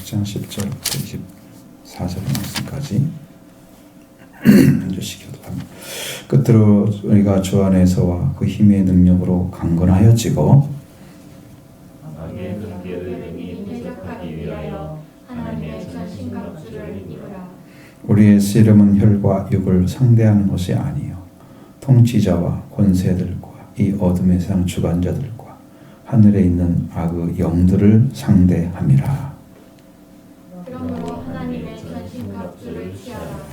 10장 10절부터 24절 말씀까지 주시기 바랍니다. 끝으로 우리가 주 안에서와 그 힘의 능력으로 강건하여지고 악의 징계를 능히 대적하기 위하여 하나님의 전신갑주를 입으라. 우리의 씨름은 혈과 육을 상대하는 것이 아니요 통치자와 권세들과 이 어둠의 세상 주관자들과 하늘에 있는 악의 영들을 상대함이라. 그러므로 하나님의 전신갑주를 취하라.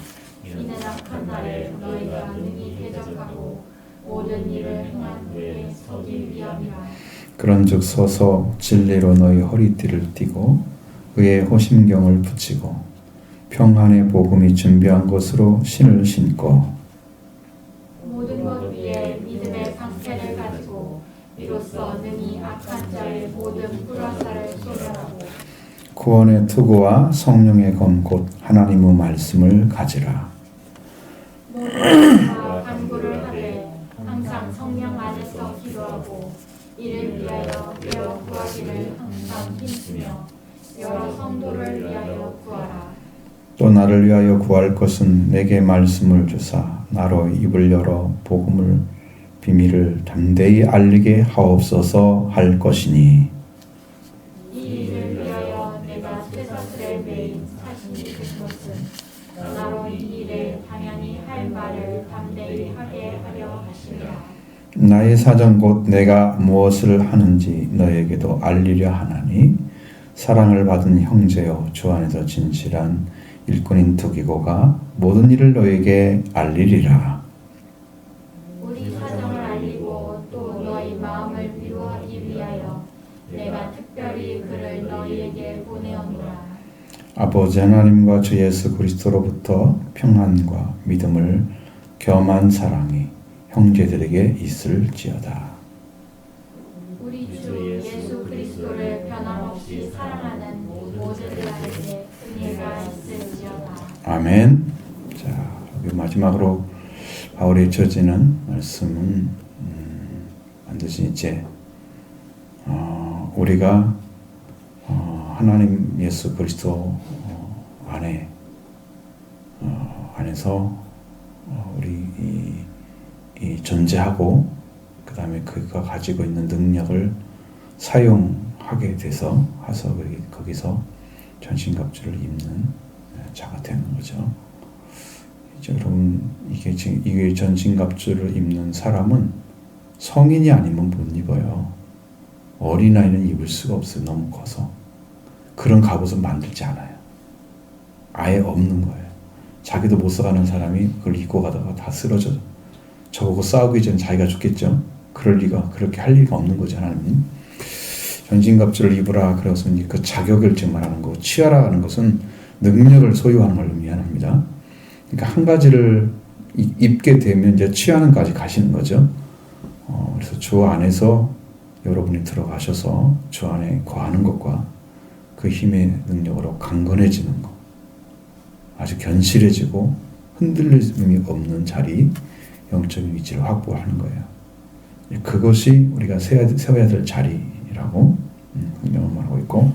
이는 악한 날에 너희가 능히 대적하고 모든 일을 행한 후에 서기 위함이라. 그런즉 서서 진리로 너희 허리띠를 띠고 의의 호심경을 붙이고 평안의 복음이 준비한 것으로 신을 신고 모든 것 위에 믿음의 상태를 가지고 이로써 능히 악한 자의 모든 불화살을 소멸하고 구원의 투구와 성령의 검 곧 하나님의 말씀을 가지라. 모든 다 간구를 하되 항상 성령 안에서 기도하고 이를 위하여 깨어 구하기를 항상 힘쓰며 여러 성도를 위하여 구하라. 또 나를 위하여 구할 것은 내게 말씀을 주사 나로 입을 열어 복음을 비밀을 담대히 알리게 하옵소서 할 것이니 이 일을 위하여 내가 쇠사슬에 매인 사신이 된 것은 나로 이 일에 당연히 할 말을 담대히 하게 하려 하시니라. 나의 사정 곧 내가 무엇을 하는지 너에게도 알리려 하나니 사랑을 받은 형제여 주 안에서 진실한 일꾼인 두기고가 모든 일을 너에게 알리리라. 우리 사정을 알리고 또 너희 마음을 위로하기 위하여 내가 특별히 그를 너희에게 보내오노라. 아버지 하나님과 주 예수 그리스도로부터 평안과 믿음을 겸한 사랑이 형제들에게 있을지어다. 우리 주 예수 그리스도를 변함없이 사랑하는 모두들에게 은혜가 있을지어다. 아멘. 자, 여기 마지막으로 바울이 쳐지는 말씀은 반드시 이제 우리가 하나님 예수 그리스도 안에서 우리 이 존재하고 그 다음에 그가 가지고 있는 능력을 사용하게 돼서 거기서 전신갑주를 입는 자가 되는 거죠. 이제 여러분 이게 전신갑주를 입는 사람은 성인이 아니면 못 입어요. 어린아이는 입을 수가 없어요. 너무 커서. 그런 갑옷은 만들지 않아요. 아예 없는 거예요. 자기도 못 써가는 사람이 그걸 입고 가다가 다 쓰러져. 저보고 싸우기 전에 자기가 죽겠죠. 그럴 리가, 그렇게 할 리가 없는 거죠, 하나님. 전신갑주를 입으라 그래서 그 자격을 지금 말하는 거, 취하라 하는 것은 능력을 소유하는 걸 의미합니다. 그러니까 한 가지를 입게 되면 이제 취하는까지 가시는 거죠. 그래서 주 안에서 여러분이 들어가셔서 주 안에 거하는 것과 그 힘의 능력으로 강건해지는 것, 아주 견실해지고 흔들림이 없는 자리, 영적인 위치를 확보하는 거예요. 그것이 우리가 세워야 될 자리라고 성경은 말하고 있고,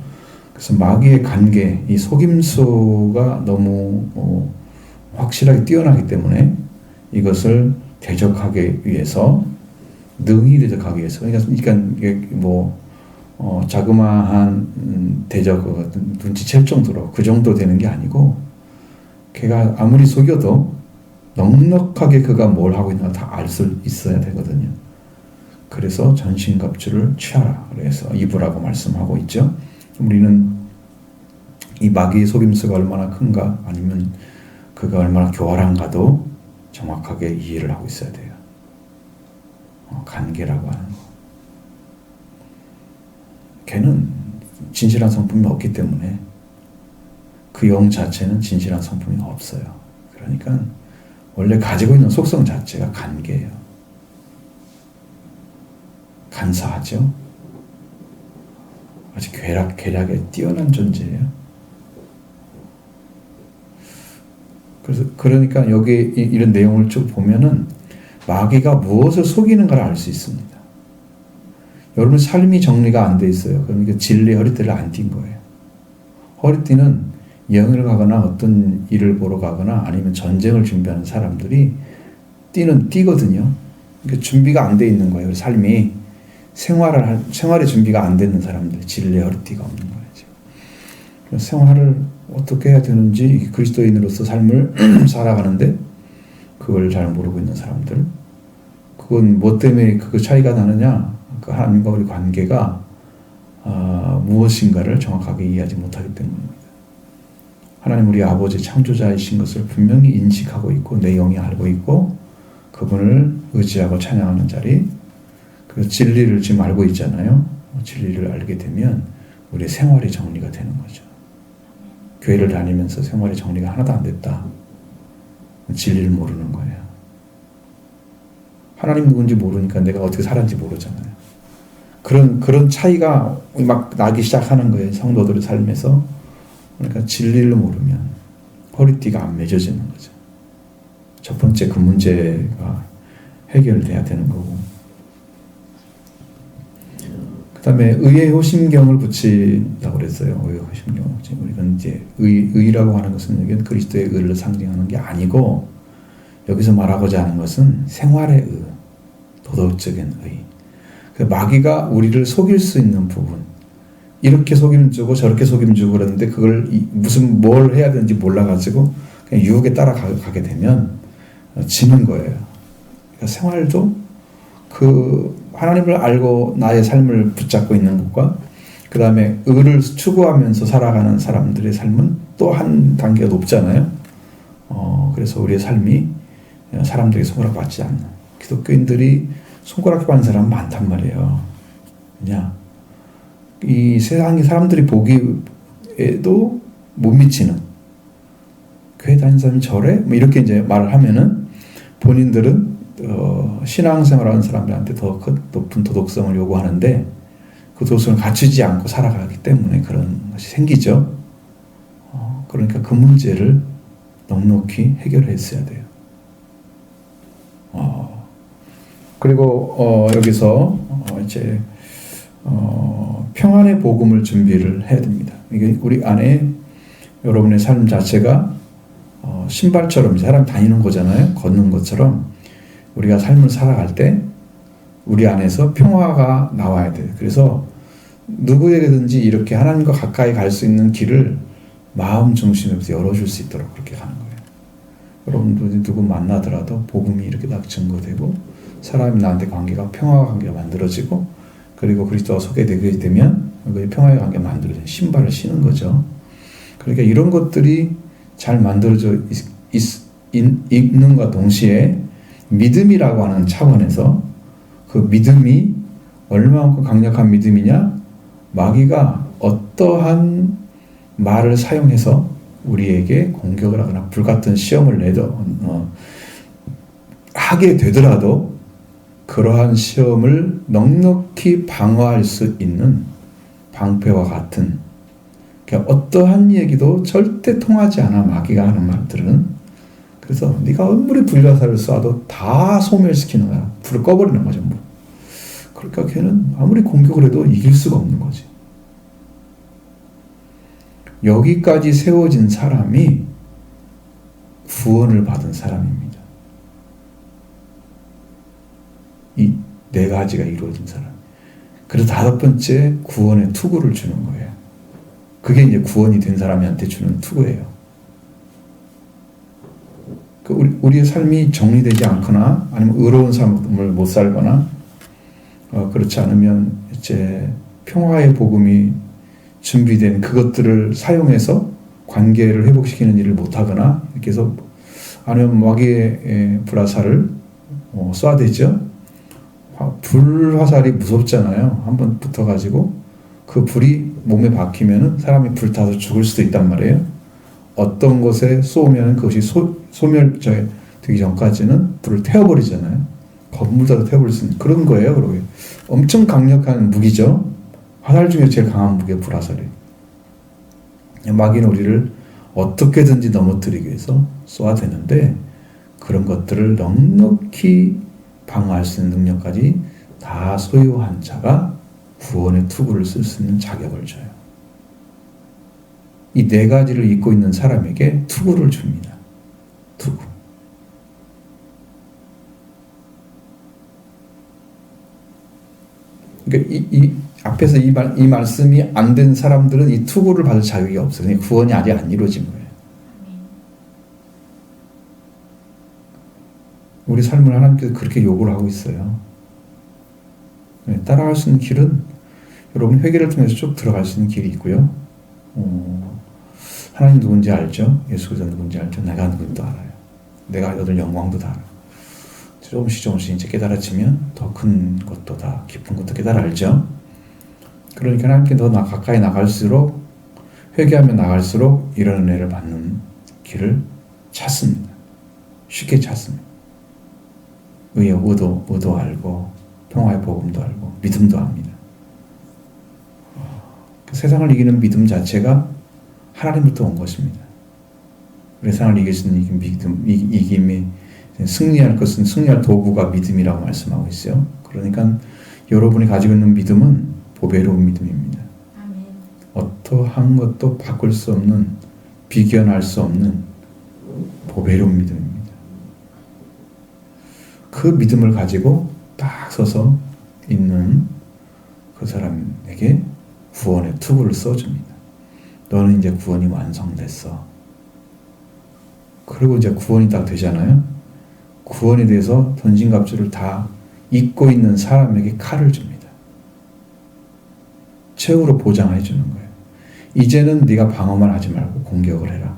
그래서 마귀의 관계, 이 속임수가 너무 확실하게 뛰어나기 때문에 이것을 대적하기 위해서 능히 대적하기 위해서 그러니까 자그마한 대적 눈치챌 정도로 그 정도 되는 게 아니고 걔가 아무리 속여도 넉넉하게 그가 뭘 하고 있는가 다 알 수 있어야 되거든요. 그래서 전신갑주를 취하라 그래서 입으라고 말씀하고 있죠. 우리는 이 마귀의 속임수가 얼마나 큰가 아니면 그가 얼마나 교활한가도 정확하게 이해를 하고 있어야 돼요. 관계라고 하는 거. 걔는 진실한 성품이 없기 때문에 그 영 자체는 진실한 성품이 없어요. 그러니까 원래 가지고 있는 속성 자체가 관계예요. 간사하죠. 아주 괴락에 뛰어난 존재예요. 그러니까 여기 이런 내용을 쭉 보면은 마귀가 무엇을 속이는가를 알 수 있습니다. 여러분 삶이 정리가 안 돼 있어요. 그러니까 진리의 허리띠를 안 띈 거예요. 허리띠는 여행을 가거나 어떤 일을 보러 가거나 아니면 전쟁을 준비하는 사람들이 띠는 띠거든요. 그러니까 준비가 안 돼 있는 거예요. 삶이 생활의 준비가 안 되는 사람들, 진리의 허리띠가 없는 거예요. 지금. 생활을 어떻게 해야 되는지 그리스도인으로서 삶을 살아가는데 그걸 잘 모르고 있는 사람들. 그건 뭐 때문에 그 차이가 나느냐? 그 하나님과 우리 관계가 무엇인가를 정확하게 이해하지 못하기 때문입니다. 하나님 우리 아버지 창조자이신 것을 분명히 인식하고 있고 내 영이 알고 있고 그분을 의지하고 찬양하는 자리, 그 진리를 지금 알고 있잖아요. 진리를 알게 되면 우리의 생활이 정리가 되는 거죠. 교회를 다니면서 생활이 정리가 하나도 안 됐다. 진리를 모르는 거예요. 하나님 누군지 모르니까 내가 어떻게 살았는지 모르잖아요. 그런 차이가 막 나기 시작하는 거예요. 성도들의 삶에서. 그러니까 진리를 모르면 허리띠가 안 맺어지는 거죠. 첫 번째 그 문제가 해결돼야 되는 거고. 그 다음에 의의 호심경을 붙인다고 그랬어요. 의의 호심경. 우리는 이제 의라고 하는 것은 여기 그리스도의 의를 상징하는 게 아니고 여기서 말하고자 하는 것은 생활의 의, 도덕적인 의. 마귀가 우리를 속일 수 있는 부분. 이렇게 속임 주고 저렇게 속임 주고 그러는데 그걸 뭘 해야 되는지 몰라가지고 그냥 유혹에 따라가게 되면 지는 거예요. 그러니까 생활도 그 하나님을 알고 나의 삶을 붙잡고 있는 것과 그 다음에 의를 추구하면서 살아가는 사람들의 삶은 또 한 단계가 높잖아요. 그래서 우리의 삶이 사람들에게 손가락받지 않는 기독교인들이 손가락 받는 사람 많단 말이에요. 그냥 이 세상의 사람들이 보기에도 못 미치는 교회 다니는 사람이 저래? 뭐 이렇게 이제 말을 하면은 본인들은 신앙생활하는 사람들한테 더 높은 도덕성을 요구하는데 그 도덕성을 갖추지 않고 살아가기 때문에 그런 것이 생기죠. 그러니까 그 문제를 넉넉히 해결했어야 돼요. 그리고 여기서 이제 평안의 복음을 준비를 해야 됩니다. 이게 우리 안에 여러분의 삶 자체가 신발처럼 사람 다니는 거잖아요. 걷는 것처럼 우리가 삶을 살아갈 때 우리 안에서 평화가 나와야 돼요. 그래서 누구에게든지 이렇게 하나님과 가까이 갈 수 있는 길을 마음 중심에서 열어줄 수 있도록 그렇게 가는 거예요. 여러분들이 누구 만나더라도 복음이 이렇게 딱 증거되고 사람이 나한테 관계가 평화의 관계가 만들어지고 그리고 그리스도와 소개되게 되면 그 평화의 관계가 만들어지는 신발을 신는 거죠. 그러니까 이런 것들이 잘 만들어져 있는과 동시에 믿음이라고 하는 차원에서 그 믿음이 얼마만큼 강력한 믿음이냐? 마귀가 어떠한 말을 사용해서 우리에게 공격을 하거나 불같은 시험을 하게 되더라도 그러한 시험을 넉넉히 방어할 수 있는 방패와 같은 어떠한 얘기도 절대 통하지 않아. 마귀가 하는 말들은. 그래서 네가 아무리 불가사를 쏴도 다 소멸시키는 거야. 불을 꺼버리는 거죠. 뭐. 그러니까 걔는 아무리 공격을 해도 이길 수가 없는 거지. 여기까지 세워진 사람이 구원을 받은 사람입니다. 이 네 가지가 이루어진 사람. 그래서 다섯 번째 구원의 투구를 주는 거예요. 그게 이제 구원이 된 사람한테 주는 투구예요. 우리의 삶이 정리되지 않거나 아니면 의로운 삶을 못 살거나 그렇지 않으면 이제 평화의 복음이 준비된 그것들을 사용해서 관계를 회복시키는 일을 못하거나 이렇게 해서 아니면 마귀의 불화살을 쏴대죠. 불화살이 무섭잖아요. 한번 붙어가지고 그 불이 몸에 박히면은 사람이 불타서 죽을 수도 있단 말이에요. 어떤 것에 쏘면 그것이 소멸되기 전까지는 불을 태워버리잖아요. 건물도 태워버릴 수 있는 그런 거예요. 그러게 엄청 강력한 무기죠. 화살 중에 제일 강한 무기가 불화살이. 마귀는 우리를 어떻게든지 넘어뜨리기 위해서 쏘아대는데 그런 것들을 넉넉히 방어할 수 있는 능력까지 다 소유한 자가 구원의 투구를 쓸 수 있는 자격을 줘요. 이 네 가지를 입고 있는 사람에게 투구를 줍니다. 투구. 그러니까 이 앞에서 이 말씀이 안 된 사람들은 이 투구를 받을 자격이 없어요. 그냥 구원이 아직 안 이루어진 거예요. 우리 삶을 하나님께서 그렇게 요구를 하고 있어요. 따라갈 수 있는 길은 여러분 회개를 통해서 쭉 들어갈 수 있는 길이 있고요. 하나님 누군지 알죠? 예수 그리스도 누군지 알죠? 내가 누군지도 알아요. 내가 얻을 영광도 다 알아요. 조금씩 이제 깨달아지면 더 큰 것도 다 깊은 것도 깨달아 알죠? 그러니까 하나님께 더 가까이 나갈수록 회개하며 나갈수록 이런 은혜를 받는 길을 찾습니다. 쉽게 찾습니다. 의도 알고 평화의 복음도 알고 믿음도 압니다. 세상을 이기는 믿음 자체가 하나님부터 온 것입니다. 세상을 이길 수 있는 이김이 승리할 것은 승리할 도구가 믿음이라고 말씀하고 있어요. 그러니까 여러분이 가지고 있는 믿음은 보배로운 믿음입니다. 아멘. 어떠한 것도 바꿀 수 없는 비견할 수 없는 보배로운 믿음입니다. 그 믿음을 가지고 딱 서서 있는 그 사람에게 구원의 투구를 써줍니다. 너는 이제 구원이 완성됐어. 그리고 이제 구원이 다 되잖아요. 구원에 대해서 전신갑주를 다 입고 있는 사람에게 칼을 줍니다. 최후로 보장해 주는 거예요. 이제는 네가 방어만 하지 말고 공격을 해라.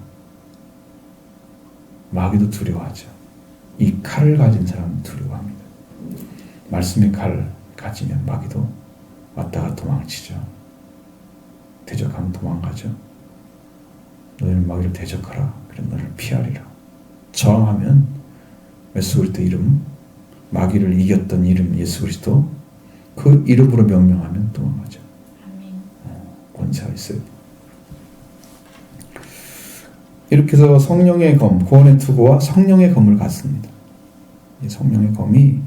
마귀도 두려워하죠. 이 칼을 가진 사람은 두려워합니다. 말씀의 칼을 가지면 마귀도 왔다가 도망치죠. 대적하면 도망가죠. 너희는 마귀를 대적하라. 그럼 너를 피하리라. 저항하면 예수 그리스도 이름, 마귀를 이겼던 이름 예수 그리스도, 그 이름으로 명령하면 도망가죠. 권세가 있어요. 이렇게 해서 성령의 검, 구원의 투구와 성령의 검을 갖습니다. 이 성령의 검이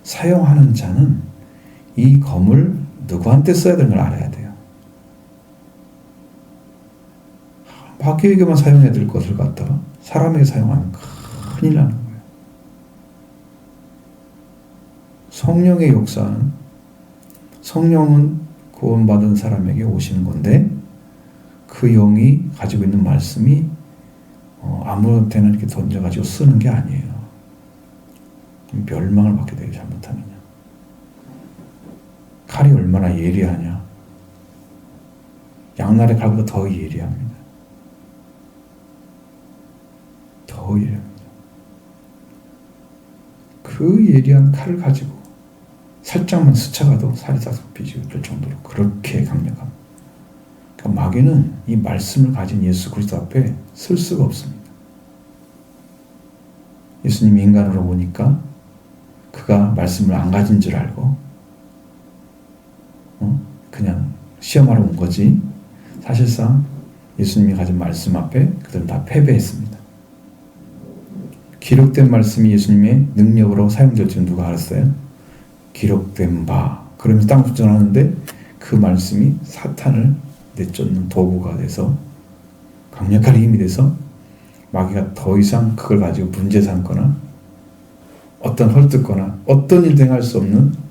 사용하는 자는 이 검을 누구한테 써야 되는 걸 알아야 돼요. 마귀에게만 사용해야 될 것을 갖다가 사람에게 사용하면 큰일 나는 거예요. 성령의 역사는, 성령은 구원받은 사람에게 오시는 건데 그 영이 가지고 있는 말씀이 아무한테나 이렇게 던져가지고 쓰는 게 아니에요. 멸망을 받게 되게 잘못하느냐. 칼이 얼마나 예리하냐. 양날의 칼보다 더 예리합니다. 더 예리합니다. 그 예리한 칼을 가지고 살짝만 스쳐가도 살이 싹 삐지고 그럴 정도로 그렇게 강력합니다. 그러니까 마귀는 이 말씀을 가진 예수 그리스도 앞에 쓸 수가 없습니다. 예수님이 인간으로 오니까 그가 말씀을 안 가진 줄 알고 그냥 시험하러 온 거지, 사실상 예수님이 가진 말씀 앞에 그들은 다 패배했습니다. 기록된 말씀이 예수님의 능력으로 사용될 줄 누가 알았어요? 기록된 바. 그러면서 땅 수전하는데 그 말씀이 사탄을 내쫓는 도구가 돼서, 강력한 힘이 돼서 마귀가 더 이상 그걸 가지고 문제 삼거나 어떤 헐뜯거나 어떤 일도 행할 수 없는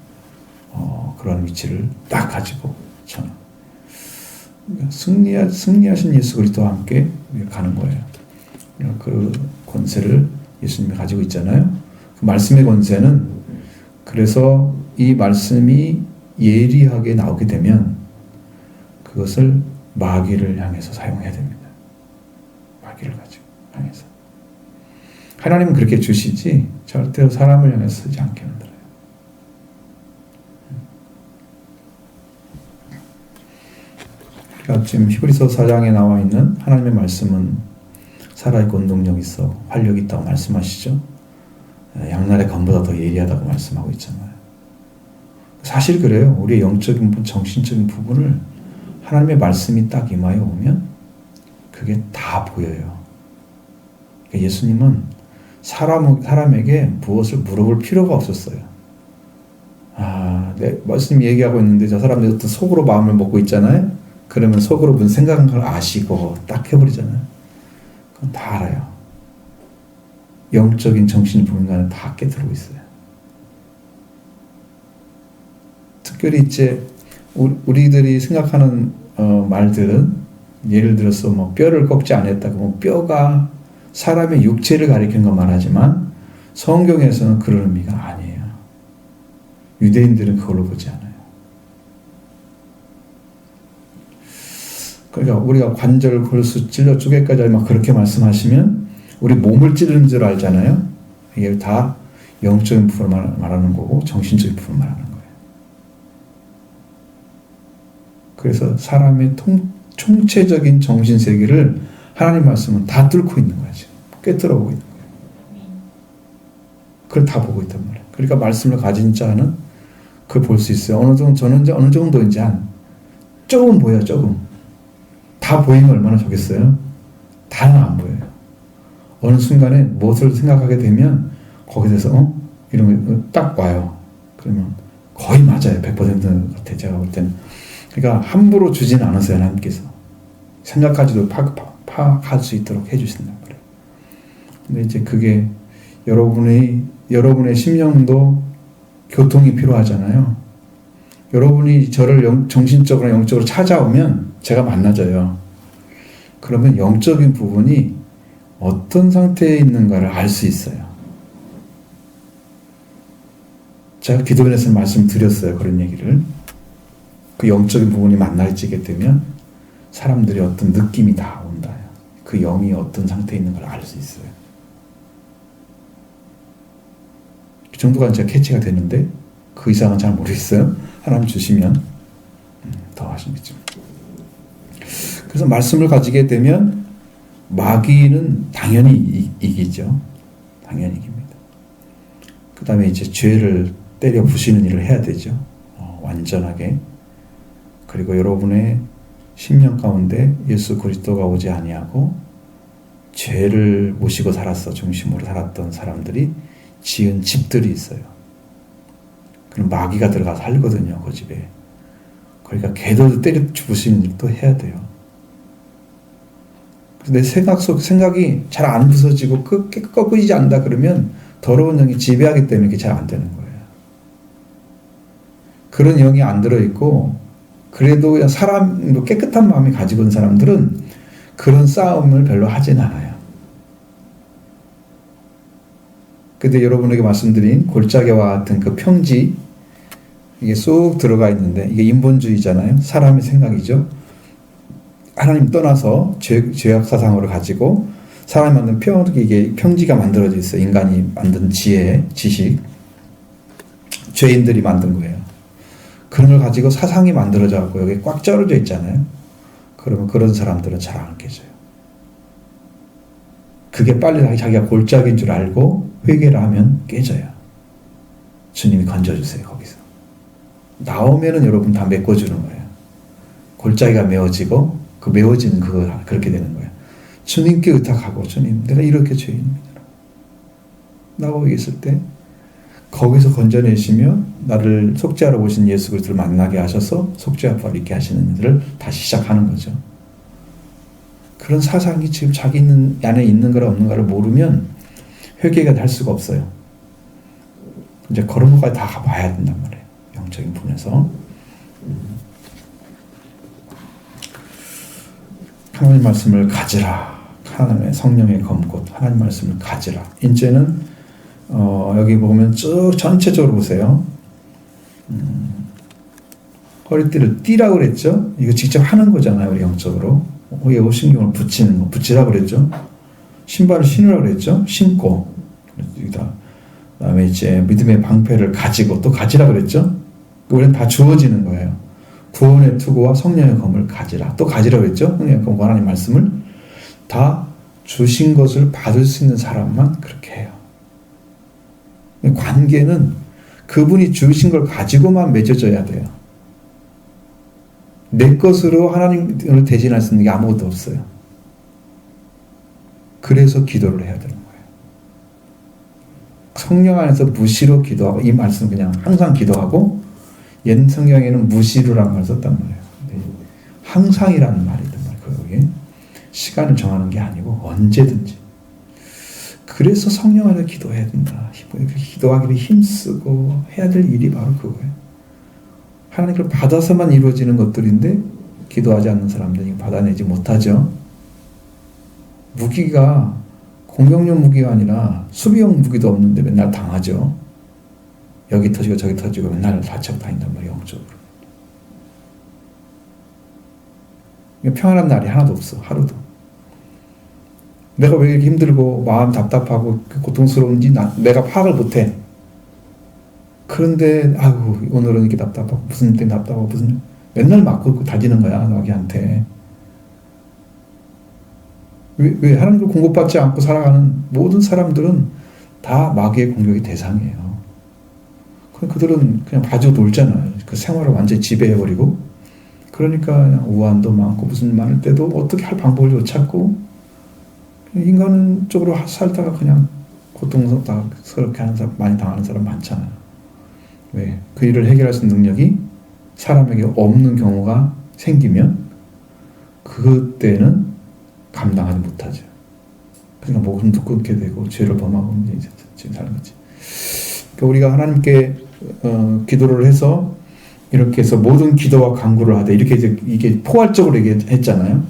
그런 위치를 딱 가지고 저는 승리하신 예수 그리스도와 함께 가는 거예요. 그 권세를 예수님이 가지고 있잖아요. 그 말씀의 권세는, 그래서 이 말씀이 예리하게 나오게 되면 그것을 마귀를 향해서 사용해야 됩니다. 마귀를 가지고 향해서. 하나님은 그렇게 주시지 절대로 사람을 향해서 쓰지 않게 만들어요. 그러니까 지금 히브리서 4장에 나와 있는 하나님의 말씀은 살아있고 운동력 있어 활력이 있다고 말씀하시죠. 양날의 검보다 더 예리하다고 말씀하고 있잖아요. 사실 그래요. 우리의 영적인 부분, 정신적인 부분을 하나님의 말씀이 딱 임하여 오면 그게 다 보여요. 그러니까 예수님은 사람에게 무엇을 물어볼 필요가 없었어요. 내 말씀 얘기하고 있는데 저 사람들이 어떤 속으로 마음을 먹고 있잖아요. 그러면 속으로 무슨 생각한 걸 아시고 딱 해버리잖아요. 그건 다 알아요. 영적인 정신 부분과는 다 깨뜨리고 있어요. 특별히 이제 우리들이 생각하는 말들은 예를 들어서 뭐 뼈를 꺾지 않았다고 뭐 뼈가 사람의 육체를 가리키는 건 말하지만 성경에서는 그런 의미가 아니에요. 유대인들은 그걸로 보지 않아요. 그러니까 우리가 관절, 골수 찔러 쪼개까지 막 그렇게 말씀하시면 우리 몸을 찌르는 줄 알잖아요. 이게 다 영적인 부분을 말하는 거고 정신적인 부분을 말하는 거예요. 그래서 사람의 총체적인 정신세계를 하나님 말씀은 다 뚫고 있는 거야. 지금 꿰뚫어 보고 있는 거예요. 그걸 다 보고 있단 말이에요. 그러니까 말씀을 가진 자는 그걸 볼 수 있어요. 어느 정도인지 조금 보여요. 조금. 다 보이면 얼마나 좋겠어요? 다는 안 보여요. 어느 순간에 무엇을 생각하게 되면 거기에 대해서 이런 거 딱 와요. 그러면 거의 맞아요. 100% 같아. 제가 볼 때는. 그러니까 함부로 주지는 않으세요. 하나님께서. 생각하지도 파악할 수 있도록 해주신단 말이에요. 근데 이제 그게 여러분의 심령도 교통이 필요하잖아요. 여러분이 저를 정신적으로 영적으로 찾아오면 제가 만나져요. 그러면 영적인 부분이 어떤 상태에 있는가를 알 수 있어요. 제가 기도원에서 말씀드렸어요. 그런 얘기를. 그 영적인 부분이 만나지게 되면 사람들이 어떤 느낌이 다 온다. 그 영이 어떤 상태에 있는 걸 알 수 있어요. 그 정도가 제가 캐치가 되는데 그 이상은 잘 모르겠어요. 하나님 주시면 더 하시겠죠. 그래서 말씀을 가지게 되면 마귀는 당연히 이기죠. 당연히 이깁니다. 그 다음에 이제 죄를 때려 부시는 일을 해야 되죠. 완전하게. 그리고 여러분의 심령 가운데 예수 그리스도가 오지 아니하고 죄를 모시고 중심으로 살았던 사람들이 지은 집들이 있어요. 그럼 마귀가 들어가서 살거든요. 그 집에. 그러니까 걔들도 때려 부시는 일도 해야 돼요. 내 생각이 잘 안 부서지고 꺾이지 않는다 그러면 더러운 영이 지배하기 때문에 그게 잘 안 되는 거예요. 그런 영이 안 들어있고 그래도 그냥 사람도 깨끗한 마음이 가지고 있는 사람들은 그런 싸움을 별로 하진 않아요. 근데 여러분에게 말씀드린 골짜기와 같은 그 평지 이게 쏙 들어가 있는데 이게 인본주의잖아요. 사람의 생각이죠. 하나님 떠나서 죄악 사상으로 가지고 사람이 만든 이게 평지가 만들어져 있어요. 인간이 만든 지식, 죄인들이 만든 거예요. 그런 걸 가지고 사상이 만들어져 갖고 여기 꽉 쩔어져 있잖아요. 그러면 그런 사람들은 잘 안 깨져요. 그게 빨리 자기가 골짜기인 줄 알고 회개를 하면 깨져요. 주님이 건져주세요. 거기서. 나오면은 여러분 다 메꿔주는 거예요. 골짜기가 메워지고 그 메워지는 그렇게 되는 거예요. 주님께 의탁하고 주님 내가 이렇게 죄인입니다. 나오고 있을 때 거기서 건져내시며 나를 속죄하러 오신 예수 그리스도를 만나게 하셔서 속죄와 부활을 있게 하시는 일을 다시 시작하는 거죠. 그런 사상이 지금 자기 안에 있는 거라 없는가를 모르면 회개가 할 수가 없어요. 이제 그런 것까지 다 봐야 된단 말이에요. 영적인 부분에서. 하나님 말씀을 가지라. 하나님의 성령의 검곧 하나님 말씀을 가지라. 이제는 여기 보면 쭉 전체적으로 보세요. 허리띠를 띠라고 그랬죠. 이거 직접 하는 거잖아요. 우리 영적으로. 신경을 붙이라고 그랬죠. 신발을 신으라고 그랬죠. 신고. 그다음에 이제 믿음의 방패를 가지고 또 가지라고 그랬죠. 우리는 다 주어지는 거예요. 구원의 투구와 성령의 검을 가지라. 또 가지라고 그랬죠. 성령의 검, 하나님 말씀을 다 주신 것을 받을 수 있는 사람만 그렇게 해요. 관계는 그분이 주신 걸 가지고만 맺어져야 돼요. 내 것으로 하나님을 대신할 수 있는 게 아무것도 없어요. 그래서 기도를 해야 되는 거예요. 성령 안에서 무시로 기도하고, 이 말씀 그냥 항상 기도하고, 옛 성경에는 무시로라는 말을 썼단 말이에요. 항상이라는 말이 있단 말이에요. 그게 시간을 정하는 게 아니고 언제든지. 그래서 성령 안에서 기도해야 된다. 기도하기를 힘쓰고 해야 될 일이 바로 그거예요. 하나님을 받아서만 이루어지는 것들인데 기도하지 않는 사람들이 받아내지 못하죠. 무기가 공격용 무기가 아니라 수비용 무기도 없는데 맨날 당하죠. 여기 터지고 저기 터지고 맨날 다치고 다닌단 말이에요. 영적으로. 평안한 날이 하나도 없어. 하루도. 내가 왜 이렇게 힘들고 마음 답답하고 고통스러운지 내가 파악을 못해. 그런데 아이고 오늘은 이렇게 답답하고 무슨 일 때문에 답답하고 무슨 맨날 맞고 다지는 거야 마귀한테. 왜 하나님을 공급받지 않고 살아가는 모든 사람들은 다 마귀의 공격의 대상이에요. 그들은 그냥 봐주고 놀잖아요. 그 생활을 완전히 지배해버리고. 그러니까 그냥 우환도 많고 무슨 일 많을 때도 어떻게 할 방법을 못 찾고 인간적으로 살다가 그냥 고통스럽게 하는 사람, 많이 당하는 사람 많잖아요. 왜? 그 일을 해결할 수 있는 능력이 사람에게 없는 경우가 생기면 그때는 감당하지 못하죠. 그러니까 목숨도 끊게 되고 죄를 범하고 이제 지금 사는 거지. 그러니까 우리가 하나님께 기도를 해서 이렇게 해서 모든 기도와 간구를 하되 이렇게 이게 포괄적으로 얘기했잖아요.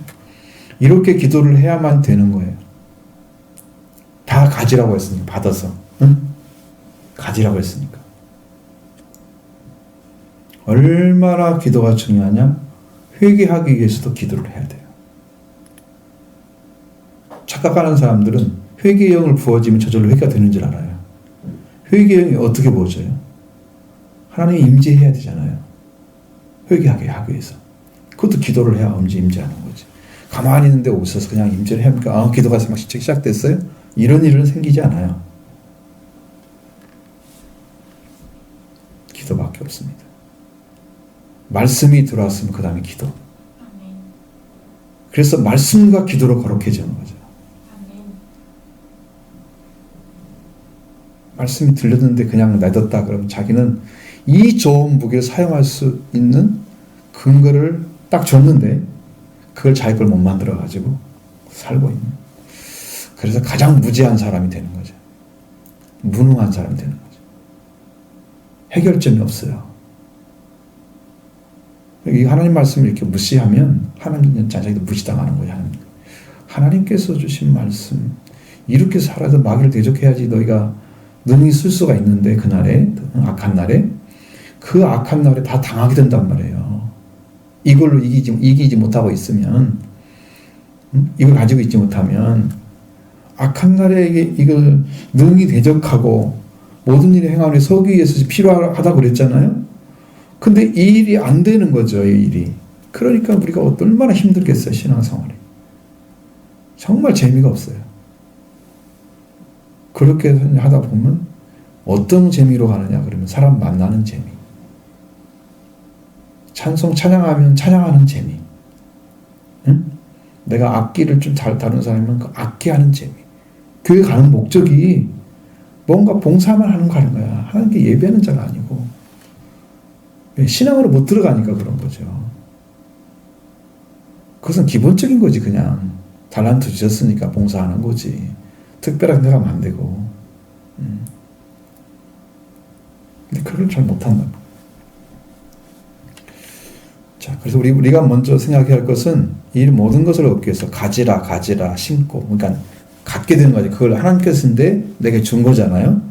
이렇게 기도를 해야만 되는 거예요. 다 가지라고 했으니까 받아서 응? 가지라고 했으니까. 얼마나 기도가 중요하냐? 회개하기 위해서도 기도를 해야 돼요. 착각하는 사람들은 회개의 영을 부어지면 저절로 회개가 되는 줄 알아요. 회개의 영이 어떻게 부어져요? 하나님이 임재해야 되잖아요. 회개하게 하기 위해서. 그것도 기도를 해야 임재하는 거지. 가만히 있는데 오셔서 그냥 임재를 해보니까 기도가 막 시작됐어요? 이런 일은 생기지 않아요. 기도밖에 없습니다. 말씀이 들어왔으면 그 다음에 기도. 그래서 말씀과 기도로 거룩해지는 거죠. 말씀이 들렸는데 그냥 놔뒀다 그러면 자기는 이 좋은 무기를 사용할 수 있는 근거를 딱 줬는데 그걸 자기 걸 못 만들어가지고 살고 있는. 그래서 가장 무지한 사람이 되는 거죠. 무능한 사람이 되는 거죠. 해결점이 없어요. 이 하나님 말씀을 이렇게 무시하면 하나님 자기도 무시당하는 거예요. 하나님께서 주신 말씀 이렇게 살아서 마귀를 대적해야지 너희가 능히 쓸 수가 있는데 그날에 악한 날에 그 악한 날에 다 당하게 된단 말이에요. 이걸로 이기지 못하고 있으면 이걸 가지고 있지 못하면 악한 날에 이걸 능히 대적하고 모든 일에 행하는 서기 위해서 필요하다고 그랬잖아요. 근데 이 일이 안 되는 거죠. 이 일이. 그러니까 우리가 얼마나 힘들겠어요. 신앙생활이. 정말 재미가 없어요. 그렇게 하다 보면 어떤 재미로 가느냐 그러면 사람 만나는 재미. 찬송 찬양하면 찬양하는 재미. 응? 내가 악기를 좀 잘 다루는 사람이면 그 악기하는 재미. 교회 가는 목적이 뭔가 봉사만 하는 거 하는 거야. 하나님께 예배하는 자가 아니고. 신앙으로 못 들어가니까 그런 거죠. 그것은 기본적인 거지 그냥. 달란트 주셨으니까 봉사하는 거지. 특별하게 생각하면 안 되고. 근데 그걸 잘 못한다. 자, 그래서 우리가 먼저 생각해야 할 것은 이 모든 것을 얻기 위해서 가지라, 심고. 그러니까 갖게 되는 거지. 그걸 하나님께서 쓴데 내게 준 거잖아요.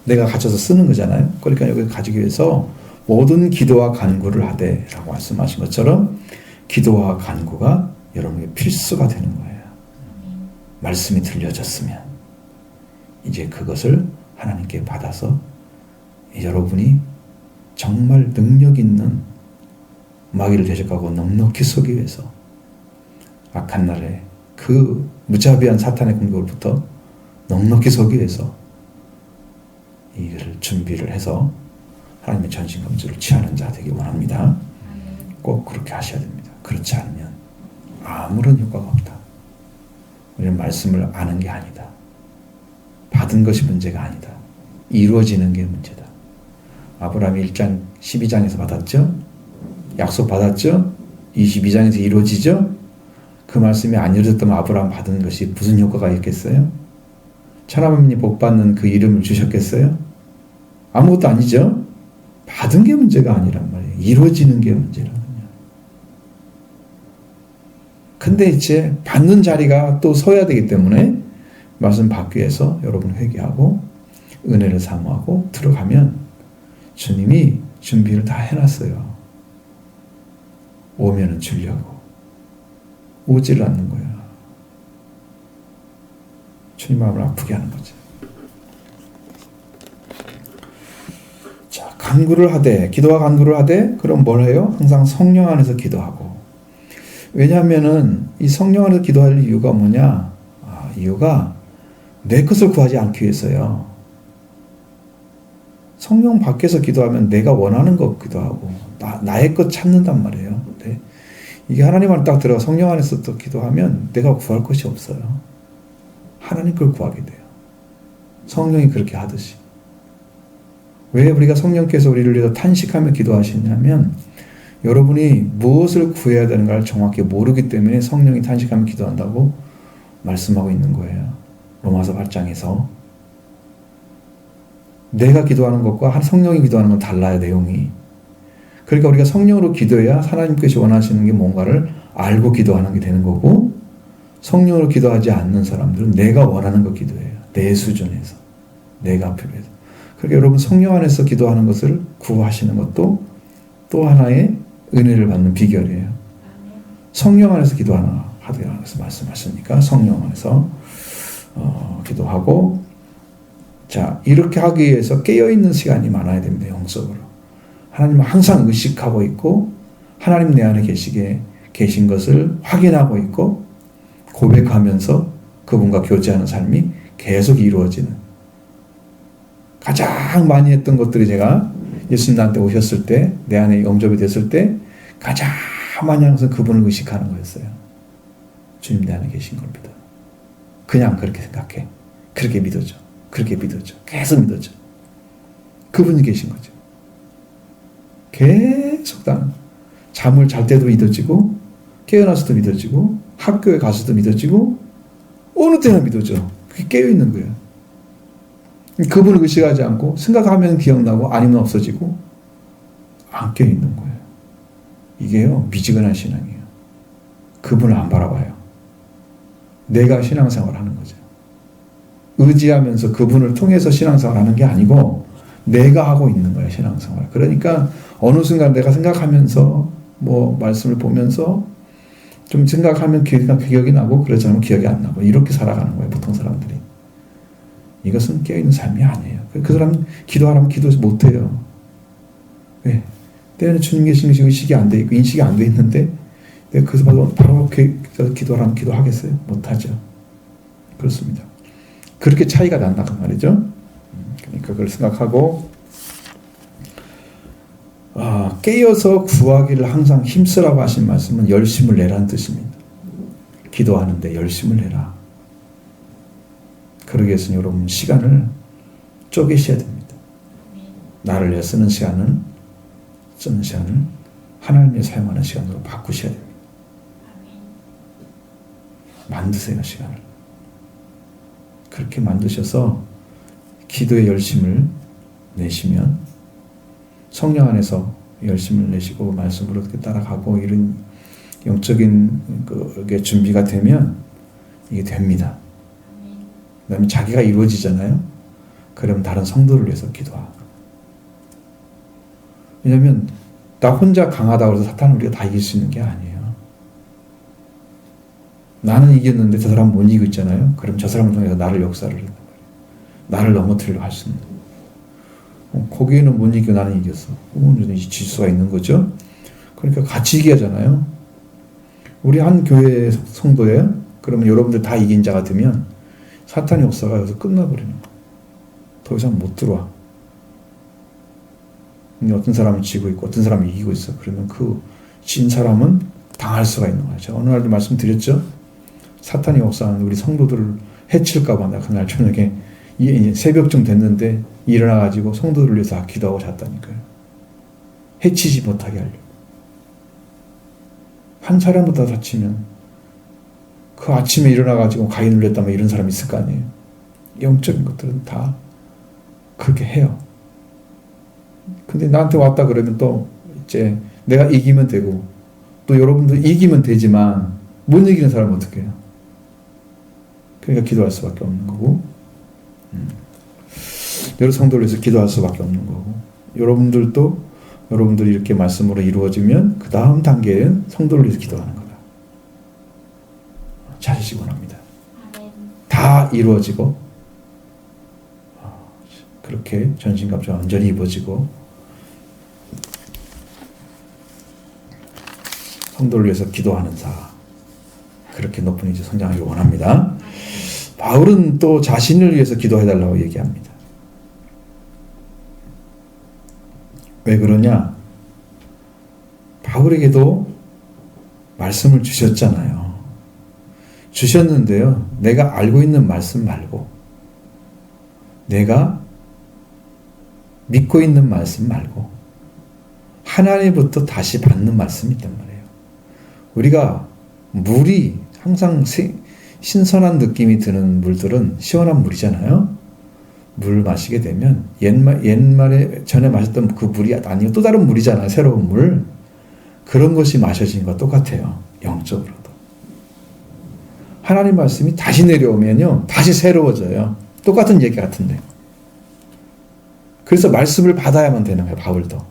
내가 가져서 쓰는 거잖아요. 그러니까 여기 가지기 위해서 모든 기도와 간구를 하되 라고 말씀하신 것처럼 기도와 간구가 여러분에게 필수가 되는 거예요. 말씀이 들려졌으면 이제 그것을 하나님께 받아서 여러분이 정말 능력 있는 마귀를 대적하고 넉넉히 쏘기 위해서 악한 날에 그 무자비한 사탄의 공격으로부터 넉넉히 서기 위해서 이를 준비를 해서 하나님의 전신검주를 취하는 자 되기 원합니다. 꼭 그렇게 하셔야 됩니다. 그렇지 않으면 아무런 효과가 없다. 우리는 말씀을 아는 게 아니다. 받은 것이 문제가 아니다. 이루어지는 게 문제다. 아브라함이 1장 12장에서 받았죠? 약속 받았죠? 22장에서 이루어지죠? 그 말씀이 안 이루어졌다면 아브라함 받은 것이 무슨 효과가 있겠어요? 천하만민이 복받는 그 이름을 주셨겠어요? 아무것도 아니죠? 받은 게 문제가 아니란 말이에요. 이루어지는 게 문제라고요. 근데 이제 받는 자리가 또 서야 되기 때문에 말씀 받기 위해서 여러분 회개하고 은혜를 사모하고 들어가면 주님이 준비를 다 해놨어요. 오면은 주려고. 오지를 않는 거야. 주님 마음을 아프게 하는 거죠. 자, 간구를 하되, 기도와 간구를 하되, 그럼 뭘 해요? 항상 성령 안에서 기도하고. 왜냐하면은 이 성령 안에서 기도할 이유가 뭐냐? 이유가 내 것을 구하지 않기 위해서요. 성령 밖에서 기도하면 내가 원하는 것 기도하고 나의 것 찾는단 말이에요. 네. 이게 하나님 안에 딱 들어가 성령 안에서 또 기도하면 내가 구할 것이 없어요. 하나님 걸 구하게 돼요. 성령이 그렇게 하듯이. 왜 우리가 성령께서 우리를 위해서 탄식하며 기도하시냐면 여러분이 무엇을 구해야 되는가를 정확히 모르기 때문에 성령이 탄식하며 기도한다고 말씀하고 있는 거예요. 로마서 8장에서. 내가 기도하는 것과 성령이 기도하는 건 달라요, 내용이. 그러니까 우리가 성령으로 기도해야 하나님께서 원하시는 게 뭔가를 알고 기도하는 게 되는 거고, 성령으로 기도하지 않는 사람들은 내가 원하는 거 기도해요. 내 수준에서. 내가 필요해서. 그러니까 여러분 성령 안에서 기도하는 것을 구하시는 것도 또 하나의 은혜를 받는 비결이에요. 성령 안에서 기도하라 하되어서 말씀하시니까 성령 안에서 기도하고, 자, 이렇게 하기 위해서 깨어있는 시간이 많아야 됩니다. 영적으로. 하나님을 항상 의식하고 있고 하나님 내 안에 계신 것을 확인하고 있고 고백하면서 그분과 교제하는 삶이 계속 이루어지는, 가장 많이 했던 것들이 제가 예수님 나한테 오셨을 때, 내 안에 영접이 됐을 때 가장 많이 하면서 그분을 의식하는 거였어요. 주님 내 안에 계신 걸 믿어. 그냥 그렇게 생각해. 그렇게 믿어줘. 그렇게 믿어줘. 계속 믿어줘. 그분이 계신 거죠. 계속 잠을 잘 때도 믿어지고 깨어나서도 믿어지고 학교에 가서도 믿어지고 어느 때나 믿어져. 그게 깨어있는 거예요. 그분을 의식하지 않고 생각하면 기억나고 아니면 없어지고 안 깨어있는 거예요. 이게요, 미지근한 신앙이에요. 그분을 안 바라봐요. 내가 신앙생활을 하는 거죠. 의지하면서 그분을 통해서 신앙생활을 하는 게 아니고 내가 하고 있는 거예요, 신앙생활. 그러니까 어느 순간 내가 생각하면서 말씀을 보면서 좀 생각하면 기억이 나고 그러지 않으면 기억이 안 나고 이렇게 살아가는 거예요, 보통 사람들이. 이것은 깨어있는 삶이 아니에요. 그 사람은 기도하라면 기도 못해요. 왜? 때에는 주님 계신 것이 의식이 안 돼 있고 인식이 안 돼 있는데 내가 그래서 바로 기도하라면 기도하겠어요? 못하죠. 그렇습니다. 그렇게 차이가 난다고 말이죠. 그러니까 그걸 생각하고 깨어서 구하기를 항상 힘쓰라고 하신 말씀은 열심을 내라는 뜻입니다. 기도하는데 열심을 내라. 그러기 위해서는 여러분 시간을 쪼개셔야 됩니다. 나를 위해 쓰는 시간을 하나님을 사용하는 시간으로 바꾸셔야 됩니다. 만드세요, 시간을. 그렇게 만드셔서 기도에 열심을 내시면 성령 안에서 열심을 내시고 말씀으로 따라가고 이런 영적인 그게 준비가 되면 이게 됩니다. 그 다음에 자기가 이루어지잖아요. 그러면 다른 성도를 위해서 기도하고. 왜냐하면 나 혼자 강하다고 해서 사탄을 우리가 다 이길 수 있는 게 아니에요. 나는 이겼는데 저 사람은 못 이기고 있잖아요. 그럼 저 사람을 통해서 나를 역사를 한단 말이에요. 나를 넘어뜨리려고 할 수 있는 거예요. 거기에는 못 이기고 나는 이겼어. 그건 질수가 있는 거죠. 그러니까 같이 이겨야잖아요. 우리 한 교회 성도예요. 그러면 여러분들 다 이긴 자가 되면 사탄의 역사가 여기서 끝나버리는 거예요. 더 이상 못 들어와. 어떤 사람은 지고 있고 어떤 사람은 이기고 있어. 그러면 그 진 사람은 당할 수가 있는 거예요. 제가 어느 날도 말씀드렸죠. 사탄의 역사는 우리 성도들을 해칠까 봐 내가 그날 저녁에 새벽쯤 됐는데 일어나가지고 성도들을 위해서 기도하고 잤다니까요. 해치지 못하게 하려고. 한 사람보다 다치면 그 아침에 일어나가지고 가위 눌렸다면 이런 사람이 있을 거 아니에요. 영적인 것들은 다 그렇게 해요. 근데 나한테 왔다 그러면 또 이제 내가 이기면 되고 또 여러분도 이기면 되지만 못 이기는 사람은 어떻게 해요? 그러니까 기도할 수밖에 없는 거고 여러 성도를 위해서 기도할 수밖에 없는 거고 여러분들이 이렇게 말씀으로 이루어지면 그 다음 단계는 성도를 위해서 기도하는 거다. 찾으시기 원합니다. 다 이루어지고 그렇게 전신갑주가 완전히 입어지고 성도를 위해서 기도하는 자 그렇게 높은 이제 성장하기 원합니다. 바울은 또 자신을 위해서 기도해달라고 얘기합니다. 왜 그러냐? 바울에게도 말씀을 주셨잖아요. 주셨는데요. 내가 알고 있는 말씀 말고 내가 믿고 있는 말씀 말고 하나님부터 다시 받는 말씀이 있단 말이에요. 우리가 물이 항상 신선한 느낌이 드는 물들은 시원한 물이잖아요. 물 마시게 되면 옛말에 전에 마셨던 그 물이 아니고 또 다른 물이잖아요. 새로운 물. 그런 것이 마셔지는 것과 똑같아요. 영적으로도. 하나님 말씀이 다시 내려오면요. 다시 새로워져요. 똑같은 얘기 같은데. 그래서 말씀을 받아야만 되는 거예요. 바울도.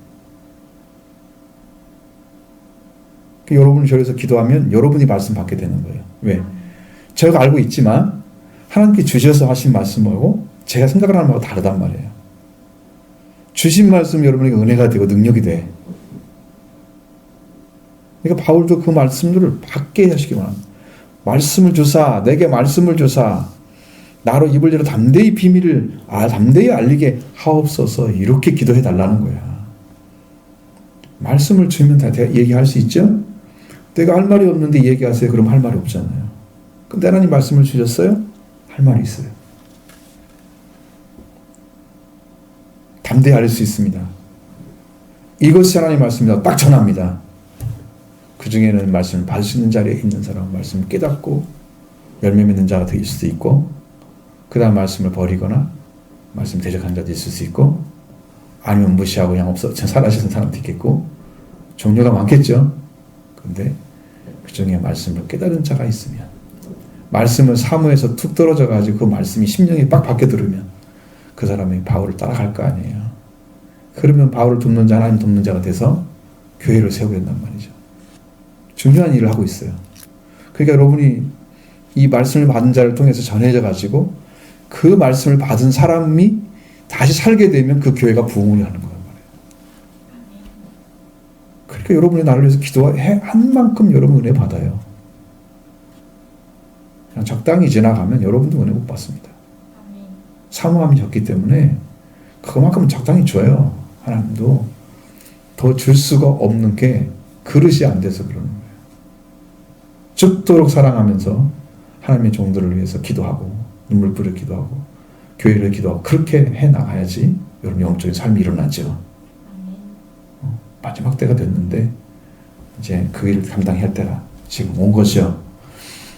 여러분이 저기서 기도하면 여러분이 말씀 받게 되는 거예요. 왜? 제가 알고 있지만 하나님께 주셔서 하신 말씀하고 제가 생각을 하는 거하고 다르단 말이에요. 주신 말씀 여러분에게 은혜가 되고 능력이 돼. 그러니까 바울도 그 말씀들을 받게 하시기 원합니다. 말씀을 주사 내게 말씀을 주사 나로 입을 대로 담대히 비밀을 담대히 알리게 하옵소서 이렇게 기도해 달라는 거야. 말씀을 주면 다 얘기할 수 있죠? 내가 할 말이 없는데 얘기하세요. 그럼 할 말이 없잖아요. 근데 하나님 말씀을 주셨어요? 할 말이 있어요. 담대히 알릴 수 있습니다. 이것이 하나님 말씀이다. 딱 전합니다. 그 중에는 말씀을 받을 수 있는 자리에 있는 사람은 말씀을 깨닫고 열매 맺는 자가 될 수도 있고 그 다음 말씀을 버리거나 말씀 대적하는 자도 있을 수 있고 아니면 무시하고 그냥 사라지는 사람도 있겠고 종류가 많겠죠. 그런데 그 중에 말씀을 깨달은 자가 있으면 말씀을 사무에서 툭 떨어져 가지고 그 말씀이 심령에 빡 박혀 들으면 그 사람이 바울을 따라갈 거 아니에요. 그러면 바울을 돕는 자 하나님 돕는 자가 돼서 교회를 세우게 된단 말이죠. 중요한 일을 하고 있어요. 그러니까 여러분이 이 말씀을 받은 자를 통해서 전해져 가지고 그 말씀을 받은 사람이 다시 살게 되면 그 교회가 부흥을 하는 거예요. 그러니까 여러분이 나를 위해서 기도한 만큼 여러분 은혜 받아요. 그냥 적당히 지나가면 여러분도 은혜 못 받습니다. 사모함이 적기 때문에 그만큼 적당히 줘요. 하나님도 더 줄 수가 없는 게 그릇이 안 돼서 그러는 거예요. 죽도록 사랑하면서 하나님의 종들을 위해서 기도하고 눈물 뿌려 기도하고 교회를 기도하고 그렇게 해나가야지 여러분 영적인 삶이 일어나죠. 마지막 때가 됐는데 이제 그 일을 감당할 때가 지금 온 거죠.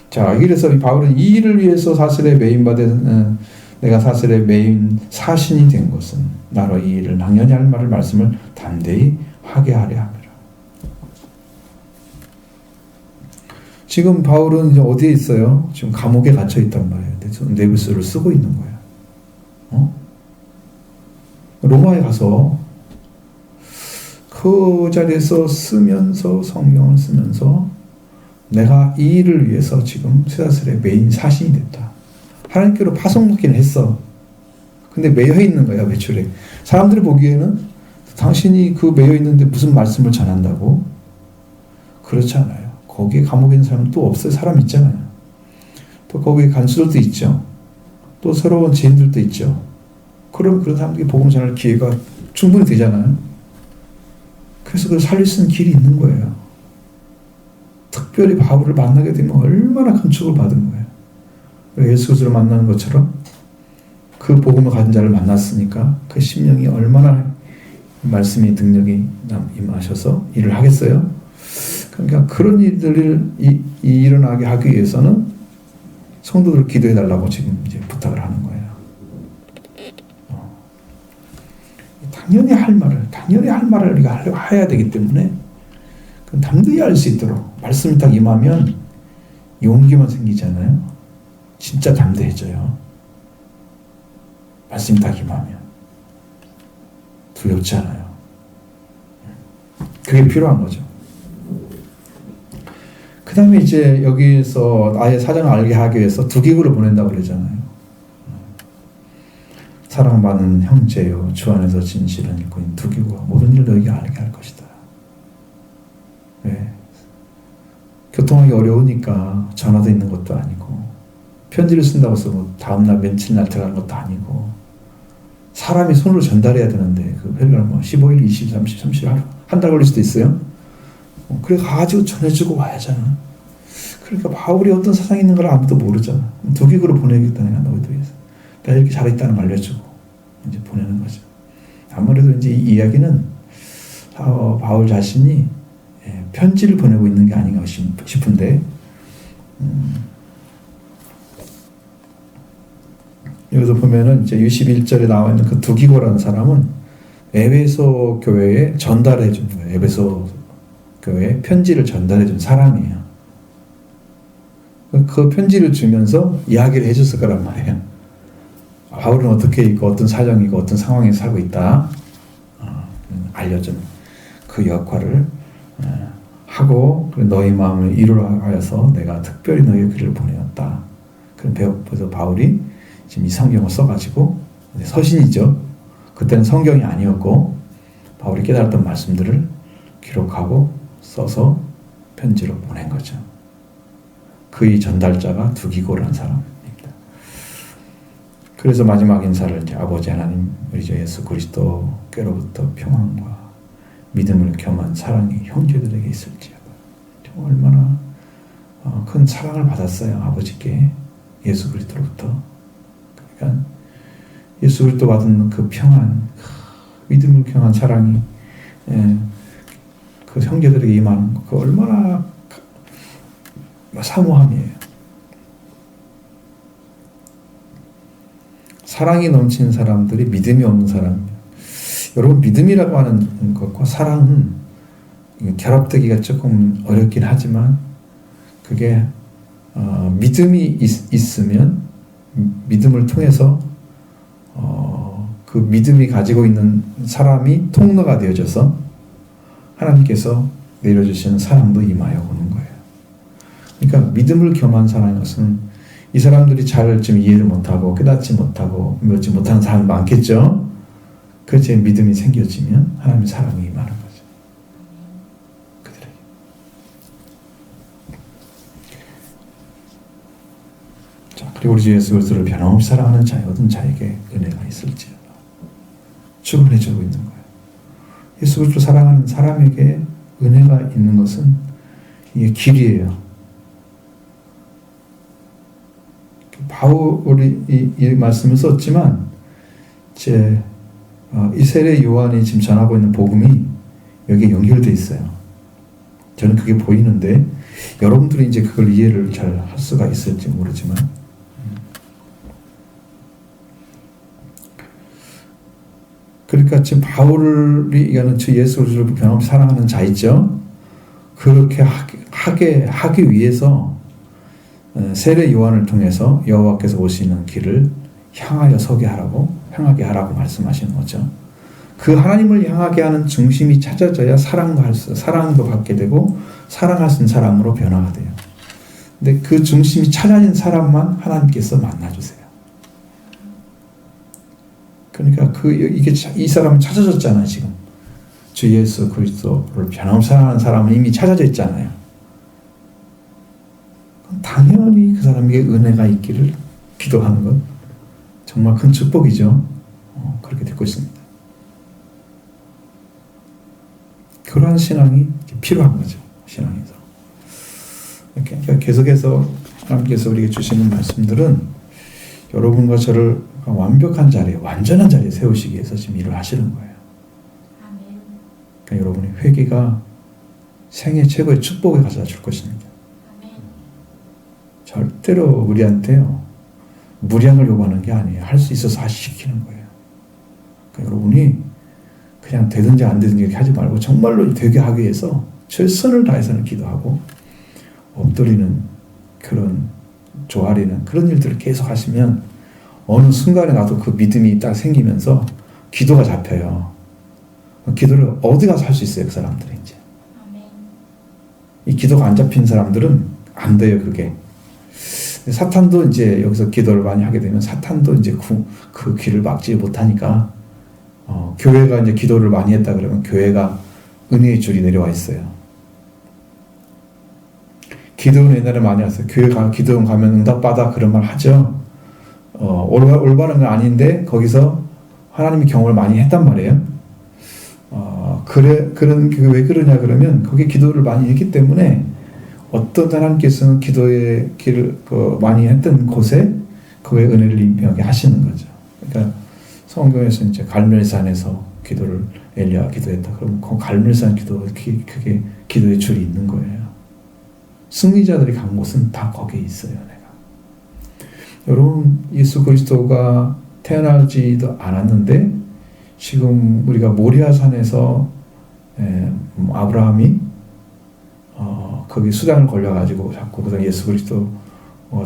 자, 그래서 바울은 이 일을 위해서 사슬에 매인받은 내가 사슬에 매인 사신이 된 것은 나로 이 일을 당연히 할 말을 말씀을 담대히 하게 하려 함이라. 지금 바울은 이제 어디에 있어요? 지금 감옥에 갇혀 있단 말이에요. 네브스를 쓰고 있는 거예요. 로마에 가서 그 자리에서 쓰면서 성경을 쓰면서 내가 이 일을 위해서 지금 쇠사슬의 메인 사신이 됐다. 하나님께로 파송받기는 했어. 근데 매여 있는 거야, 매출에. 사람들이 보기에는 당신이 그 매여 있는데 무슨 말씀을 전한다고? 그렇지 않아요. 거기에 감옥에 있는 사람은 또 없어요. 사람 있잖아요. 또 거기에 간수들도 있죠. 또 새로운 지인들도 있죠. 그럼 그런 사람들이 복음 전할 기회가 충분히 되잖아요. 그래서 그걸 살릴 수 있는 길이 있는 거예요. 특별히 바울을 만나게 되면 얼마나 큰 축을 받은 거예요. 예수 그리스도를 만나는 것처럼 그 복음을 가진 자를 만났으니까 그 심령이 얼마나 말씀의 능력이 임하셔서 일을 하겠어요. 그러니까 그런 일들을 일어나게 하기 위해서는 성도들 기도해 달라고 지금 이제 부탁을 하는 거예요. 당연히 할 말을 우리가 해야 되기 때문에 담대히 할 수 있도록 말씀이 딱 임하면 용기만 생기잖아요. 진짜 담대해져요. 말씀이 딱 임하면 두렵지 않아요. 그게 필요한 거죠. 그 다음에 이제 여기서 아예 사정을 알게 하기 위해서 두 기구를 보낸다고 그러잖아요. 사랑받는 형제요 주 안에서 진실한 일꾼인 두 기구가 모든 일을 너에게 알게 할 것이다. 왜? 교통하기 어려우니까 전화도 있는 것도 아니고 편지를 쓴다고 해서 뭐 다음날 며칠 날 들어가는 것도 아니고 사람이 손으로 전달해야 되는데 그 회를 뭐 15일, 20, 30, 30 한 달 걸릴 수도 있어요. 그래 가지고 전해주고 와야잖아. 그러니까 바울이 어떤 사상이 있는 걸 아무도 모르잖아. 두 기구로 보내겠다 내가 너희들 위해서. 내가 이렇게 잘했다는 걸 알려주고 이제 보내는 거죠. 아무래도 이제 이 이야기는 바울 자신이 편지를 보내고 있는 게 아닌가 싶은데 여기서 보면은 이제 61절에 나와 있는 그 두 기고라는 사람은 에베소 교회에 전달해 준 거예요. 에베소 교회에 편지를 전달해 준 사람이에요. 그 편지를 주면서 이야기를 해줬을 거란 말이에요. 바울은 어떻게 있고 어떤 사정이고 어떤 상황에 살고 있다 알려준 그 역할을 하고 너희 마음을 이루려 하여서 내가 특별히 너희의 글을 보내었다. 그래서 바울이 지금 이 성경을 써가지고 서신이죠. 그때는 성경이 아니었고 바울이 깨달았던 말씀들을 기록하고 써서 편지로 보낸 거죠. 그의 전달자가 두기고라는 사람입니다. 그래서 마지막 인사를 이제 아버지 하나님 우리 주 예수 그리스도께로부터 평안과 믿음을 겸한 사랑이 형제들에게 있을지어다. 정말 얼마나 큰 사랑을 받았어요. 아버지께 예수 그리스도로부터. 그러니까 예수 그리스도 받은 그 평안, 믿음을 겸한 사랑이 그 형제들에게 임하는 그 얼마나 사모함이에요. 사랑이 넘치는 사람들이 믿음이 없는 사람입니다. 여러분 믿음이라고 하는 것과 사랑은 결합되기가 조금 어렵긴 하지만 그게 믿음이 있으면 믿음을 통해서 그 믿음이 가지고 있는 사람이 통로가 되어져서 하나님께서 내려주시는 사랑도 임하여 오는 거예요. 그러니까 믿음을 겸한 사랑인 것은 이 사람들이 잘 좀 이해를 못하고 깨닫지 못하고 믿지 못하는 사람이 많겠죠. 그렇지 믿음이 생겨지면 하나님의 사랑이 임하는 거죠. 그들에게. 자, 그리고 우리 주 예수 그리스도를 변함없이 사랑하는 자의 어떤 자에게 은혜가 있을지어다. 축원해주고 있는 거예요. 예수 그리스도 사랑하는 사람에게 은혜가 있는 것은 이게 길이에요. 바울이 이 말씀을 썼지만 이제 이세례 요한이 지금 전하고 있는 복음이 여기에 연결되어 있어요. 저는 그게 보이는데 여러분들이 이제 그걸 이해를 잘 할 수가 있을지 모르지만 그러니까 지금 바울이 이거는 주 예수 그리스도를 변함없이 사랑하는 자 있죠. 그렇게 하기 위해서 세례 요한을 통해서 여호와께서 오시는 길을 향하게 하라고 말씀하시는 거죠. 그 하나님을 향하게 하는 중심이 찾아져야 사랑도 갖게 되고 사랑할 수 있는 사람으로 변화가 돼요. 근데 그 중심이 찾아진 사람만 하나님께서 만나주세요. 그러니까 이 사람은 찾아졌잖아요. 지금 주 예수 그리스도를 변함없이 사랑하는 사람은 이미 찾아져 있잖아요. 당연히 그 사람에게 은혜가 있기를 기도하는 것 정말 큰 축복이죠. 그렇게 듣고 있습니다. 그러한 신앙이 필요한 거죠. 신앙에서. 그러니까 계속해서 하나님께서 우리에게 주시는 말씀들은 여러분과 저를 완벽한 자리에, 완전한 자리에 세우시기 위해서 지금 일을 하시는 거예요. 그러니까 여러분의 회개가 생애 최고의 축복을 가져다 줄 것입니다. 아멘. 절대로 우리한테요 무량을 요구하는 게 아니에요. 할 수 있어서 시키는 거예요. 그러니까 여러분이 그냥 되든지 안 되든지 이렇게 하지 말고 정말로 되게 하기 위해서 최선을 다해서는 기도하고 엎드리는 그런 조아리는 그런 일들을 계속 하시면 어느 순간에 나도 그 믿음이 딱 생기면서 기도가 잡혀요. 기도를 어디 가서 할 수 있어요, 그 사람들이 이제. 아멘. 이 기도가 안 잡힌 사람들은 안 돼요, 그게. 사탄도 이제 여기서 기도를 많이 하게 되면 사탄도 이제 그 길을 막지 못하니까 교회가 이제 기도를 많이 했다 그러면 교회가 은혜의 줄이 내려와 있어요. 기도는 옛날에 많이 했어요. 교회가 기도원 가면 응답받아 그런 말 하죠. 올바른 건 아닌데 거기서 하나님이 경험을 많이 했단 말이에요. 왜 그러냐 그러면 거기 기도를 많이 했기 때문에 어떤 하나님께서는 기도의 길을 많이 했던 곳에 그의 은혜를 임하게 하시는 거죠. 그러니까 성경에서 이제 갈멜산에서 기도를 엘리야가 기도했다. 그러면 그 갈멜산 그게 기도의 줄이 있는 거예요. 승리자들이 간 곳은 다 거기에 있어요. 내가. 여러분 예수 그리스도가 태어나지도 않았는데 지금 우리가 모리아산에서 아브라함이 거기 수단을 걸려가지고 자꾸 그다음 예수 그리스도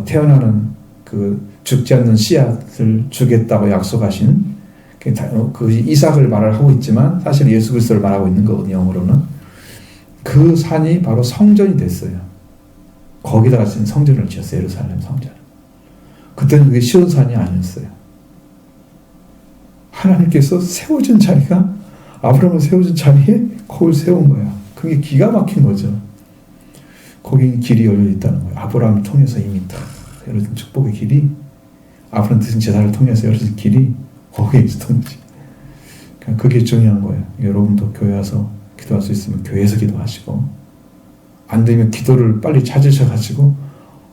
태어나는 그 죽지 않는 씨앗을 주겠다고 약속하신 그 이삭을 말을 하고 있지만 사실 예수 그리스도를 말하고 있는 거거든요. 영어로는 그 산이 바로 성전이 됐어요. 거기다가 성전을 지었어요. 예루살렘 성전을. 그때는 그게 쉬운 산이 아니었어요. 하나님께서 세워준 자리가 아브라함을 세워준 자리에 거울 세운 거야. 그게 기가 막힌 거죠. 거기 길이 열려 있다는 거예요. 아브라함을 통해서 이미 다 열어진 축복의 길이 아브라함 드신 제사를 통해서 열어진 길이 거기에 있었던 거지. 그러니까 그게 중요한 거예요. 여러분도 교회 와서 기도할 수 있으면 교회에서 기도하시고 안 되면 기도를 빨리 찾으셔가지고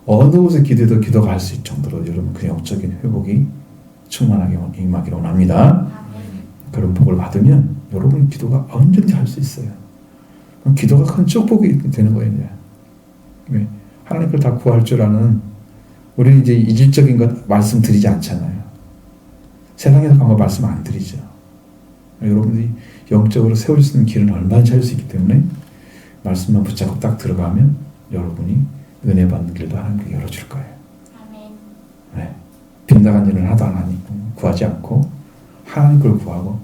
어느 곳에 기도해도 기도가 할 수 있을 정도로 여러분 그 영적인 회복이 충만하게 임하기를 원합니다. 그런 복을 받으면 여러분이 기도가 언제든지 할 수 있어요. 기도가 큰 축복이 되는 거예요. 이제. 하나님 걸 다 구할 줄 아는 우리는 이제 이질적인 것 말씀드리지 않잖아요. 세상에서 그런 거 말씀 안 드리죠. 여러분들이 영적으로 세울 수 있는 길은 얼마나 찾을 수 있기 때문에 말씀만 붙잡고 딱 들어가면 여러분이 은혜 받는 길도 하나님께 열어줄 거예요. 아멘. 네. 빈당한 일은 하나도 안 하니 구하지 않고 하나님 걸 구하고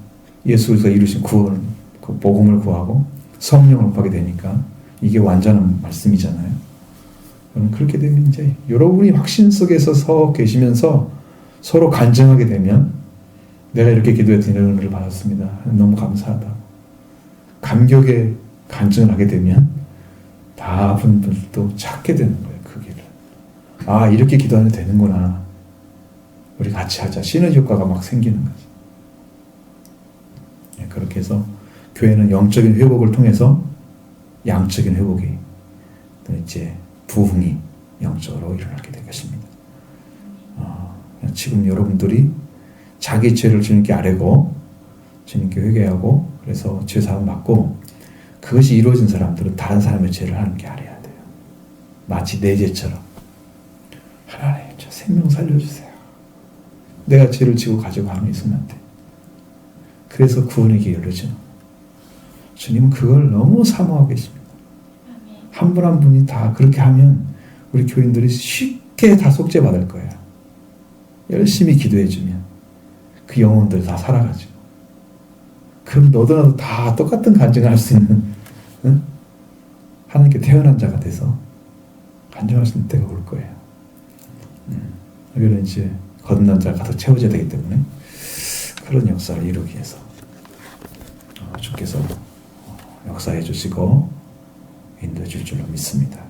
예수에서 이루신 구원, 그 복음을 구하고 성령을 구하게 되니까 이게 완전한 말씀이잖아요. 그렇게 되면 이제 여러분이 확신 속에서 서 계시면서 서로 간증하게 되면 내가 이렇게 기도했더니 이런 은혜를 받았습니다. 너무 감사하다. 감격에 간증을 하게 되면 다 분들도 찾게 되는 거예요. 그 길을. 아, 이렇게 기도하면 되는구나. 우리 같이 하자. 시너지 효과가 막 생기는 거지. 네, 그렇게 해서 교회는 영적인 회복을 통해서 양적인 회복이 또 이제 부흥이 영적으로 일어나게 될 것입니다. 지금 여러분들이 자기 죄를 주님께 아뢰고 주님께 회개하고 그래서 죄사함 받고 그것이 이루어진 사람들은 다른 사람의 죄를 하나님께 아뢰어야 돼요. 마치 내 죄처럼 하나님 저 생명 살려주세요. 내가 죄를 지고 가지고 하나님 있으면 안 돼. 그래서 구원의 길이 열리죠. 주님은 그걸 너무 사모하고 계십니다. 한 분 한 분이 다 그렇게 하면 우리 교인들이 쉽게 다 속죄받을 거예요. 열심히 기도해주면 그 영혼들 다 살아가지고 그럼 너도 나도 다 똑같은 간증을 할 수 있는 하나님께 태어난 자가 돼서 간증할 수 있는 때가 올 거예요. 여기는 이제 거듭난 자가 가득 채워져야 되기 때문에 그런 역사를 이루기 위해서 주께서 역사해 주시고 인도해 줄 줄로 믿습니다.